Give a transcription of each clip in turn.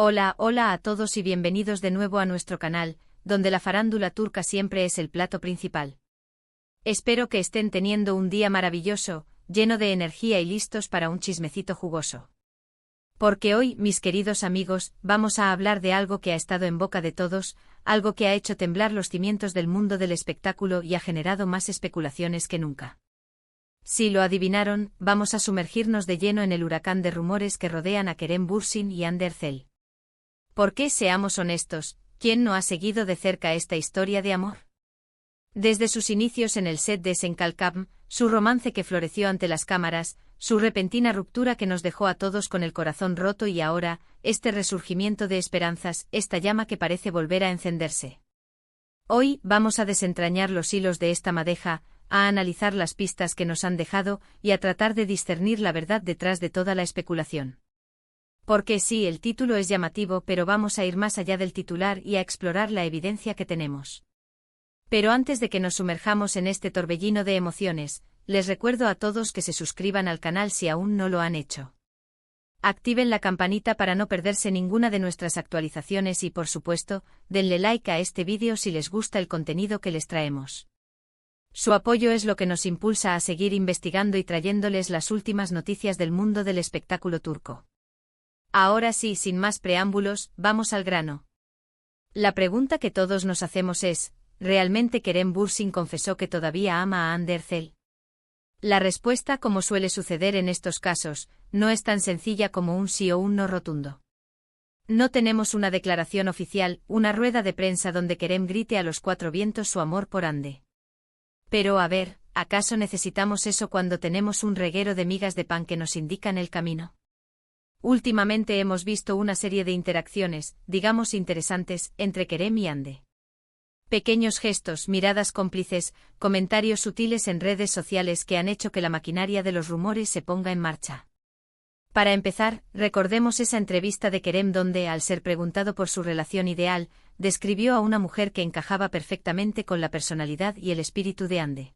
Hola, hola a todos y bienvenidos de nuevo a nuestro canal, donde la farándula turca siempre es el plato principal. Espero que estén teniendo un día maravilloso, lleno de energía y listos para un chismecito jugoso. Porque hoy, mis queridos amigos, vamos a hablar de algo que ha estado en boca de todos, algo que ha hecho temblar los cimientos del mundo del espectáculo y ha generado más especulaciones que nunca. Si lo adivinaron, vamos a sumergirnos de lleno en el huracán de rumores que rodean a Kerem Bürsin y Hande Erçel. Porque, seamos honestos, ¿quién no ha seguido de cerca esta historia de amor? Desde sus inicios en el set de Senkalkam, su romance que floreció ante las cámaras, su repentina ruptura que nos dejó a todos con el corazón roto y ahora, este resurgimiento de esperanzas, esta llama que parece volver a encenderse. Hoy vamos a desentrañar los hilos de esta madeja, a analizar las pistas que nos han dejado y a tratar de discernir la verdad detrás de toda la especulación. Porque sí, el título es llamativo, pero vamos a ir más allá del titular y a explorar la evidencia que tenemos. Pero antes de que nos sumerjamos en este torbellino de emociones, les recuerdo a todos que se suscriban al canal si aún no lo han hecho. Activen la campanita para no perderse ninguna de nuestras actualizaciones y por supuesto, denle like a este vídeo si les gusta el contenido que les traemos. Su apoyo es lo que nos impulsa a seguir investigando y trayéndoles las últimas noticias del mundo del espectáculo turco. Ahora sí, sin más preámbulos, vamos al grano. La pregunta que todos nos hacemos es, ¿realmente Kerem Bürsin confesó que todavía ama a Hande Erçel? La respuesta, como suele suceder en estos casos, no es tan sencilla como un sí o un no rotundo. No tenemos una declaración oficial, una rueda de prensa donde Kerem grite a los cuatro vientos su amor por Hande. Pero a ver, ¿acaso necesitamos eso cuando tenemos un reguero de migas de pan que nos indican el camino? Últimamente hemos visto una serie de interacciones, digamos interesantes, entre Kerem y Hande. Pequeños gestos, miradas cómplices, comentarios sutiles en redes sociales que han hecho que la maquinaria de los rumores se ponga en marcha. Para empezar, recordemos esa entrevista de Kerem donde, al ser preguntado por su relación ideal, describió a una mujer que encajaba perfectamente con la personalidad y el espíritu de Hande.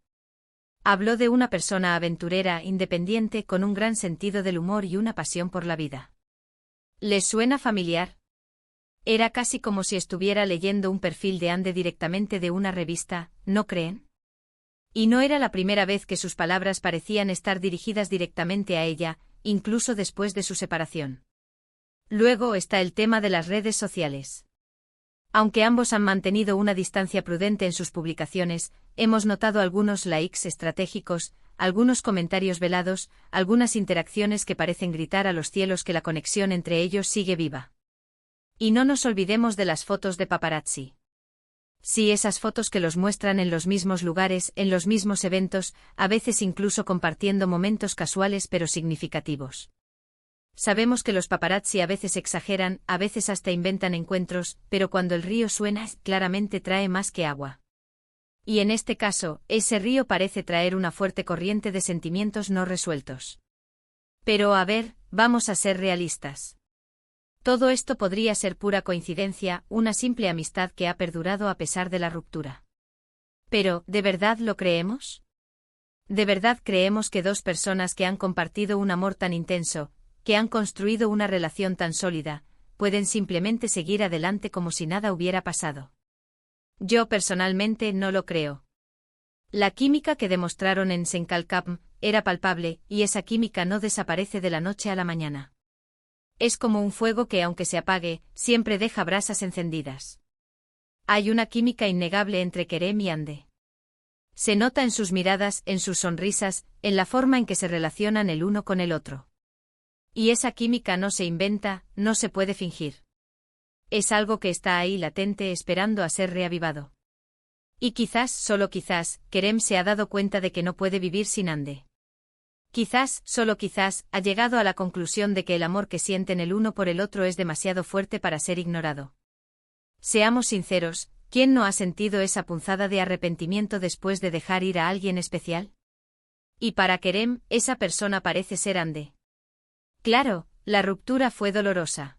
Habló de una persona aventurera, independiente, con un gran sentido del humor y una pasión por la vida. ¿Les suena familiar? Era casi como si estuviera leyendo un perfil de Hande directamente de una revista, ¿no creen? Y no era la primera vez que sus palabras parecían estar dirigidas directamente a ella, incluso después de su separación. Luego está el tema de las redes sociales. Aunque ambos han mantenido una distancia prudente en sus publicaciones, hemos notado algunos likes estratégicos, algunos comentarios velados, algunas interacciones que parecen gritar a los cielos que la conexión entre ellos sigue viva. Y no nos olvidemos de las fotos de paparazzi. Sí, esas fotos que los muestran en los mismos lugares, en los mismos eventos, a veces incluso compartiendo momentos casuales pero significativos. Sabemos que los paparazzi a veces exageran, a veces hasta inventan encuentros, pero cuando el río suena, claramente trae más que agua. Y en este caso, ese río parece traer una fuerte corriente de sentimientos no resueltos. Pero a ver, vamos a ser realistas. Todo esto podría ser pura coincidencia, una simple amistad que ha perdurado a pesar de la ruptura. Pero, ¿de verdad lo creemos? ¿De verdad creemos que dos personas que han compartido un amor tan intenso, que han construido una relación tan sólida, pueden simplemente seguir adelante como si nada hubiera pasado? Yo personalmente no lo creo. La química que demostraron en Senkalkam era palpable, y esa química no desaparece de la noche a la mañana. Es como un fuego que, aunque se apague, siempre deja brasas encendidas. Hay una química innegable entre Kerem y Hande. Se nota en sus miradas, en sus sonrisas, en la forma en que se relacionan el uno con el otro. Y esa química no se inventa, no se puede fingir. Es algo que está ahí latente esperando a ser reavivado. Y quizás, solo quizás, Kerem se ha dado cuenta de que no puede vivir sin Hande. Quizás, solo quizás, ha llegado a la conclusión de que el amor que sienten el uno por el otro es demasiado fuerte para ser ignorado. Seamos sinceros, ¿quién no ha sentido esa punzada de arrepentimiento después de dejar ir a alguien especial? Y para Kerem, esa persona parece ser Hande. Claro, la ruptura fue dolorosa.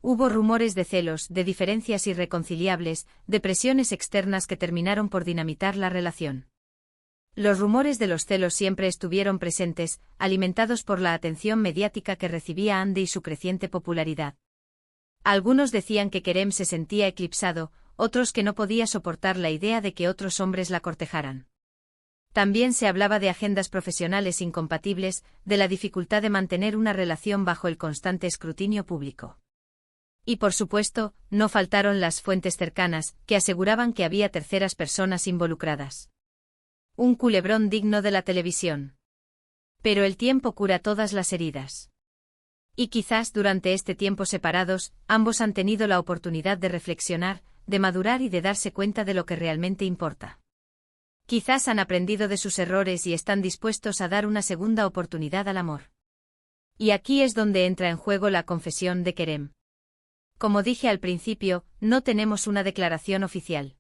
Hubo rumores de celos, de diferencias irreconciliables, de presiones externas que terminaron por dinamitar la relación. Los rumores de los celos siempre estuvieron presentes, alimentados por la atención mediática que recibía Hande y su creciente popularidad. Algunos decían que Kerem se sentía eclipsado, otros que no podía soportar la idea de que otros hombres la cortejaran. También se hablaba de agendas profesionales incompatibles, de la dificultad de mantener una relación bajo el constante escrutinio público. Y por supuesto, no faltaron las fuentes cercanas, que aseguraban que había terceras personas involucradas. Un culebrón digno de la televisión. Pero el tiempo cura todas las heridas. Y quizás durante este tiempo separados, ambos han tenido la oportunidad de reflexionar, de madurar y de darse cuenta de lo que realmente importa. Quizás han aprendido de sus errores y están dispuestos a dar una segunda oportunidad al amor. Y aquí es donde entra en juego la confesión de Kerem. Como dije al principio, no tenemos una declaración oficial.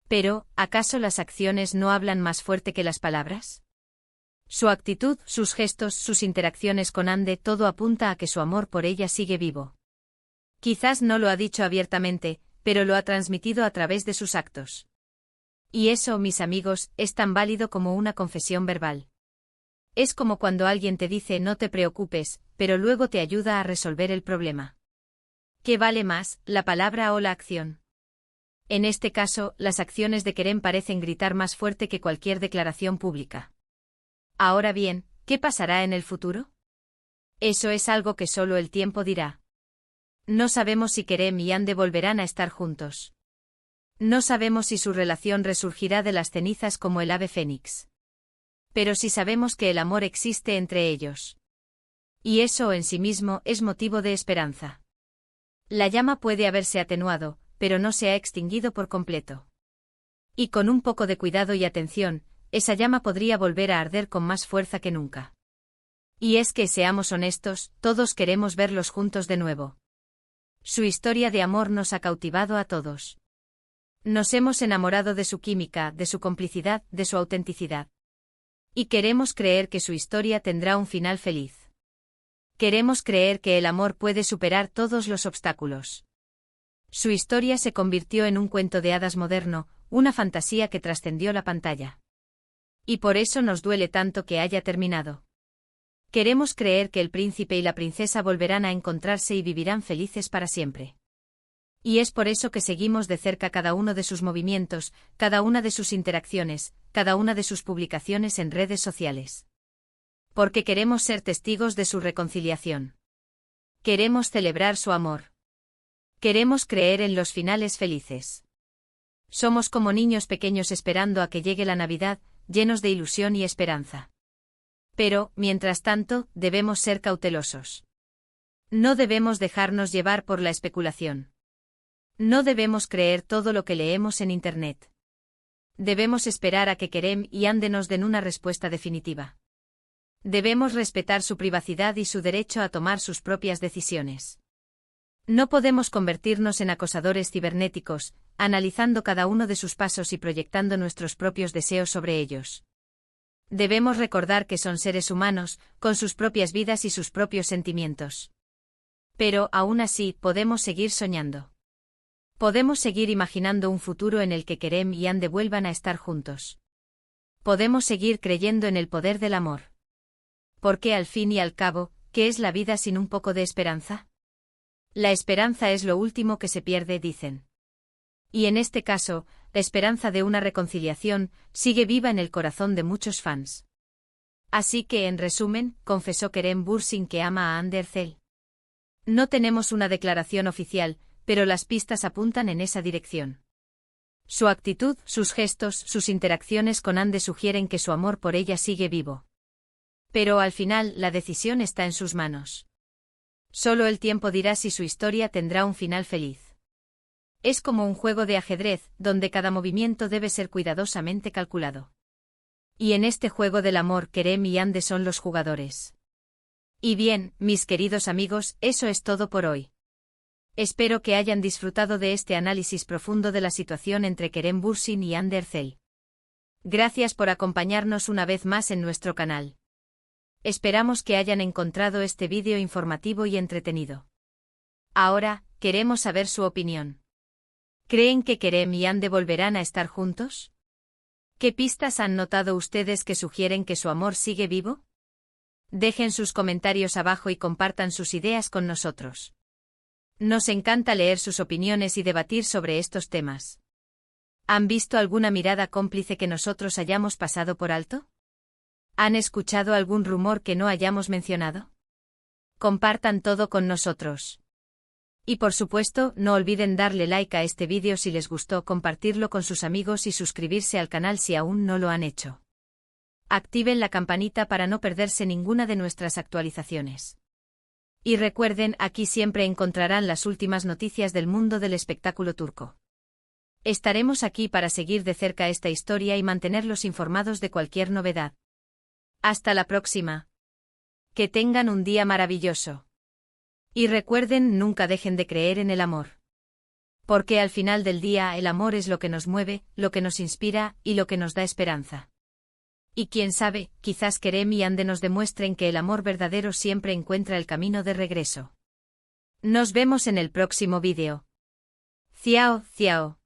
Pero, ¿acaso las acciones no hablan más fuerte que las palabras? Su actitud, sus gestos, sus interacciones con Hande, todo apunta a que su amor por ella sigue vivo. Quizás no lo ha dicho abiertamente, pero lo ha transmitido a través de sus actos. Y eso, mis amigos, es tan válido como una confesión verbal. Es como cuando alguien te dice no te preocupes, pero luego te ayuda a resolver el problema. ¿Qué vale más, la palabra o la acción? En este caso, las acciones de Kerem parecen gritar más fuerte que cualquier declaración pública. Ahora bien, ¿qué pasará en el futuro? Eso es algo que solo el tiempo dirá. No sabemos si Kerem y Hande volverán a estar juntos. No sabemos si su relación resurgirá de las cenizas como el ave fénix. Pero sí sabemos que el amor existe entre ellos. Y eso en sí mismo es motivo de esperanza. La llama puede haberse atenuado, pero no se ha extinguido por completo. Y con un poco de cuidado y atención, esa llama podría volver a arder con más fuerza que nunca. Y es que, seamos honestos, todos queremos verlos juntos de nuevo. Su historia de amor nos ha cautivado a todos. Nos hemos enamorado de su química, de su complicidad, de su autenticidad. Y queremos creer que su historia tendrá un final feliz. Queremos creer que el amor puede superar todos los obstáculos. Su historia se convirtió en un cuento de hadas moderno, una fantasía que trascendió la pantalla. Y por eso nos duele tanto que haya terminado. Queremos creer que el príncipe y la princesa volverán a encontrarse y vivirán felices para siempre. Y es por eso que seguimos de cerca cada uno de sus movimientos, cada una de sus interacciones, cada una de sus publicaciones en redes sociales. Porque queremos ser testigos de su reconciliación. Queremos celebrar su amor. Queremos creer en los finales felices. Somos como niños pequeños esperando a que llegue la Navidad, llenos de ilusión y esperanza. Pero, mientras tanto, debemos ser cautelosos. No debemos dejarnos llevar por la especulación. No debemos creer todo lo que leemos en Internet. Debemos esperar a que Kerem y Hande nos den una respuesta definitiva. Debemos respetar su privacidad y su derecho a tomar sus propias decisiones. No podemos convertirnos en acosadores cibernéticos, analizando cada uno de sus pasos y proyectando nuestros propios deseos sobre ellos. Debemos recordar que son seres humanos, con sus propias vidas y sus propios sentimientos. Pero, aún así, podemos seguir soñando. Podemos seguir imaginando un futuro en el que Kerem y Hande vuelvan a estar juntos. Podemos seguir creyendo en el poder del amor. Porque al fin y al cabo, ¿qué es la vida sin un poco de esperanza? La esperanza es lo último que se pierde, dicen. Y en este caso, la esperanza de una reconciliación sigue viva en el corazón de muchos fans. Así que, en resumen, confesó Kerem Bürsin que ama a Hande Erçel. No tenemos una declaración oficial, pero las pistas apuntan en esa dirección. Su actitud, sus gestos, sus interacciones con Hande sugieren que su amor por ella sigue vivo. Pero al final, la decisión está en sus manos. Solo el tiempo dirá si su historia tendrá un final feliz. Es como un juego de ajedrez, donde cada movimiento debe ser cuidadosamente calculado. Y en este juego del amor, Kerem y Hande son los jugadores. Y bien, mis queridos amigos, eso es todo por hoy. Espero que hayan disfrutado de este análisis profundo de la situación entre Kerem Bürsin y Hande Erçel. Gracias por acompañarnos una vez más en nuestro canal. Esperamos que hayan encontrado este vídeo informativo y entretenido. Ahora, queremos saber su opinión. ¿Creen que Kerem y Hande volverán a estar juntos? ¿Qué pistas han notado ustedes que sugieren que su amor sigue vivo? Dejen sus comentarios abajo y compartan sus ideas con nosotros. Nos encanta leer sus opiniones y debatir sobre estos temas. ¿Han visto alguna mirada cómplice que nosotros hayamos pasado por alto? ¿Han escuchado algún rumor que no hayamos mencionado? Compartan todo con nosotros. Y por supuesto, no olviden darle like a este vídeo si les gustó, compartirlo con sus amigos y suscribirse al canal si aún no lo han hecho. Activen la campanita para no perderse ninguna de nuestras actualizaciones. Y recuerden, aquí siempre encontrarán las últimas noticias del mundo del espectáculo turco. Estaremos aquí para seguir de cerca esta historia y mantenerlos informados de cualquier novedad. Hasta la próxima. Que tengan un día maravilloso. Y recuerden, nunca dejen de creer en el amor. Porque al final del día el amor es lo que nos mueve, lo que nos inspira y lo que nos da esperanza. Y quién sabe, quizás Kerem y Hande nos demuestren que el amor verdadero siempre encuentra el camino de regreso. Nos vemos en el próximo vídeo. Ciao, ciao.